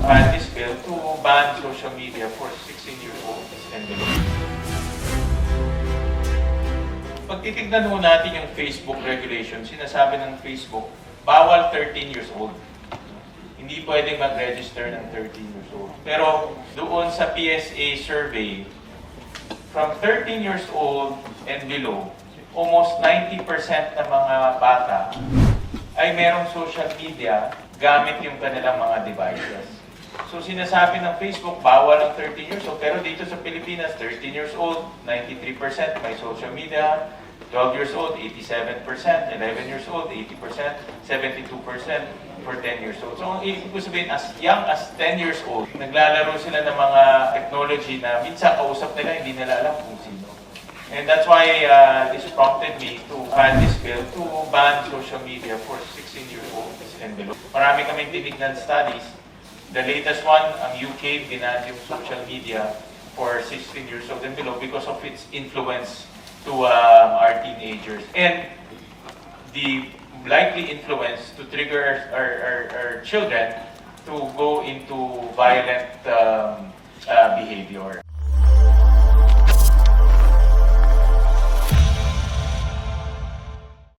had this bill to ban social media for 16-year-olds and below. Pag titignan ho natin yung Facebook regulation, sinasabi ng Facebook, bawal 13 years old. Hindi pwedeng mag-register ng 13 years old. Pero doon sa PSA survey, from 13 years old and below, almost 90% ng mga bata ay merong social media gamit yung kanilang mga devices. So sinasabi ng Facebook, bawal ang 13 years old. Pero dito sa Pilipinas, 13 years old, 93% may social media. 12 years old, 87%. 11 years old, 80%. 72% for 10 years old. So ang ibig ko sabihin, as young as 10 years old, naglalaro sila ng mga technology na minsan kausap nila, hindi nila alam kung sino. And that's why this prompted me to add this bill to ban social media for 16-year-olds and below. Marami kaming tinignan studies. The latest one, ang UK, binanned yung social media for 16 years old and below because of its influence to our teenagers. And the likely influence to trigger our children to go into violent behavior.